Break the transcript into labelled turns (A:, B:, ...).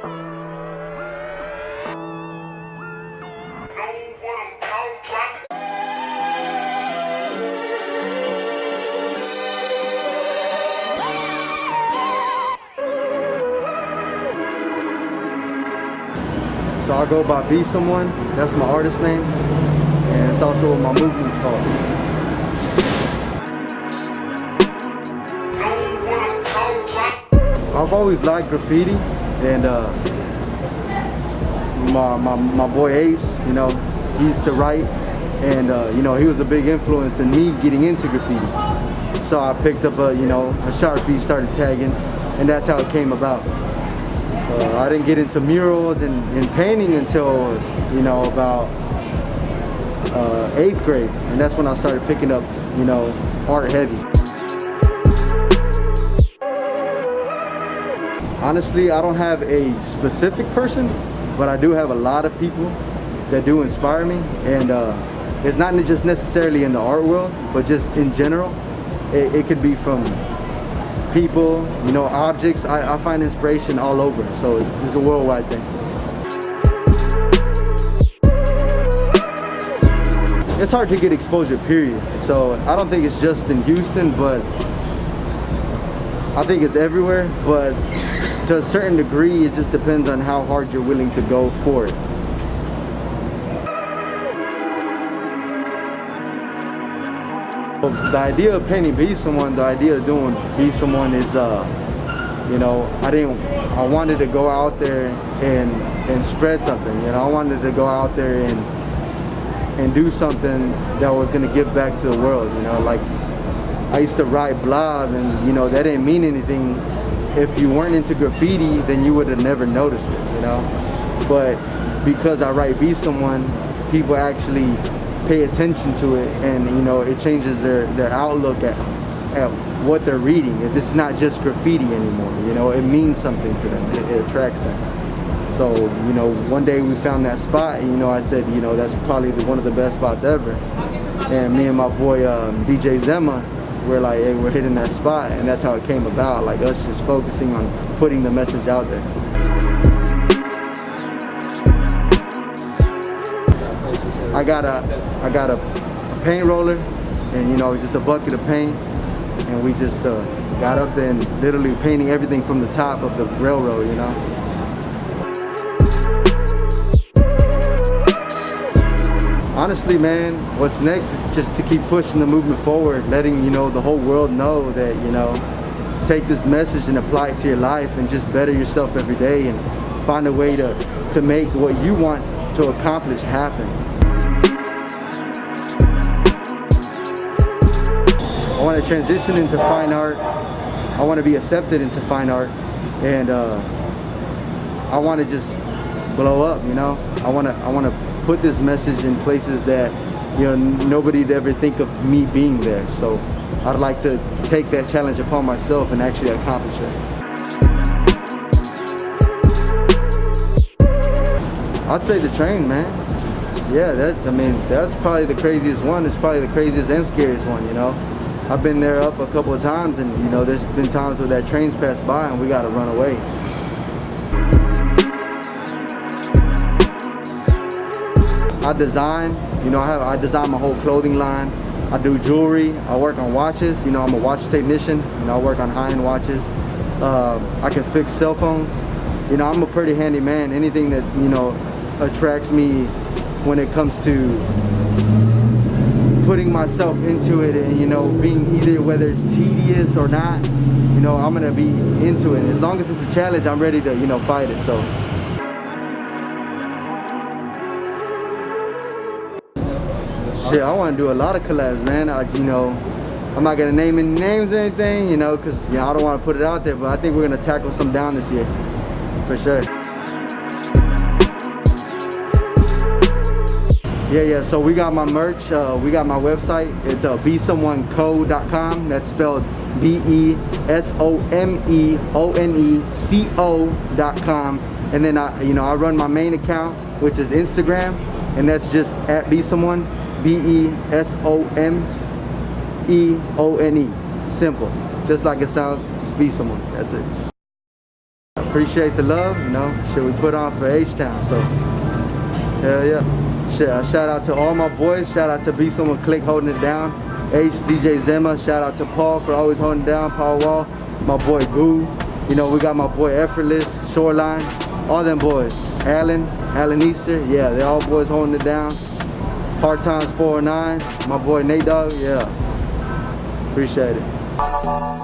A: So I go by Besomeone, that's my artist name, and it's also what my movement's called. I've always liked graffiti, and my boy Ace, you know, he used to write, and you know, he was a big influence in me getting into graffiti. So I picked up a Sharpie, started tagging, and that's how it came about. I didn't get into murals and painting until, you know, about 8th grade, and that's when I started picking up, you know, art heavy. Honestly, I don't have a specific person, but I do have a lot of people that do inspire me, and it's not just necessarily in the art world, but just in general. It could be from people, you know, objects. I find inspiration all over, so it's a worldwide thing. It's hard to get exposure, period. So I don't think it's just in Houston, but I think it's everywhere. But to a certain degree, it just depends on how hard you're willing to go for it. The idea of painting Besomeone, the idea of doing Besomeone is, you know, I wanted to go out there and spread something. You know, I wanted to go out there and do something that was gonna give back to the world. You know, like I used to write blog, and you know, that didn't mean anything. If you weren't into graffiti, then you would have never noticed it. You know, but because I write Besomeone, people actually pay attention to it, and you know, it changes their outlook at what they're reading. It's not just graffiti anymore, you know, it means something to them, it attracts them. So, you know, one day we found that spot, and you know, I said, you know, that's probably one of the best spots ever. And me and my boy DJ Zema, we're like, hey, we're hitting that spot, and that's how it came about, like us just focusing on putting the message out there. I got a paint roller, and you know, just a bucket of paint, and we just got up there and literally painting everything from the top of the railroad, you know. Honestly, man, what's next is just to keep pushing the movement forward, letting, you know, the whole world know that, you know, take this message and apply it to your life, and just better yourself every day, and find a way to make what you want to accomplish happen. I want to transition into fine art. I want to be accepted into fine art, and I want to just blow up. You know, I want to put this message in places that, you know, nobody'd ever think of me being there. So I'd like to take that challenge upon myself and actually accomplish it. I'd say the train, man. Yeah, that's probably the craziest one. It's probably the craziest and scariest one, you know. I've been there up a couple of times, and you know, there's been times where that train's passed by and we gotta run away. I design, you know, I design my whole clothing line. I do jewelry, I work on watches, you know, I'm a watch technician, you know, I work on high-end watches. I can fix cell phones. You know, I'm a pretty handy man. Anything that, you know, attracts me when it comes to putting myself into it, and you know, being either whether it's tedious or not, you know, I'm gonna be into it. As long as it's a challenge, I'm ready to, you know, fight it. So shit, I want to do a lot of collabs, man. You know, I'm not gonna name any names or anything, you know, because, you know, I don't want to put it out there, but I think we're gonna tackle some down this year for sure. Yeah, so we got my merch, we got my website. It's besomeoneco.com. That's spelled BESOMEONECO.com. And then I run my main account, which is Instagram, and that's just at Besomeone, BESOMEONE. Simple, just like it sounds, just Besomeone. That's it. appreciate the love, you know, shit we put on for H-Town, so hell yeah. Shit, shout out to all my boys, shout out to Besomeone Click holding it down, Ace, DJ Zema, shout out to Paul for always holding it down, Paul Wall, my boy Goo, you know, we got my boy Effortless, Shoreline, all them boys, Alan Easter, yeah, they all boys holding it down, Hard Times 409, my boy Nate Dogg, yeah, appreciate it.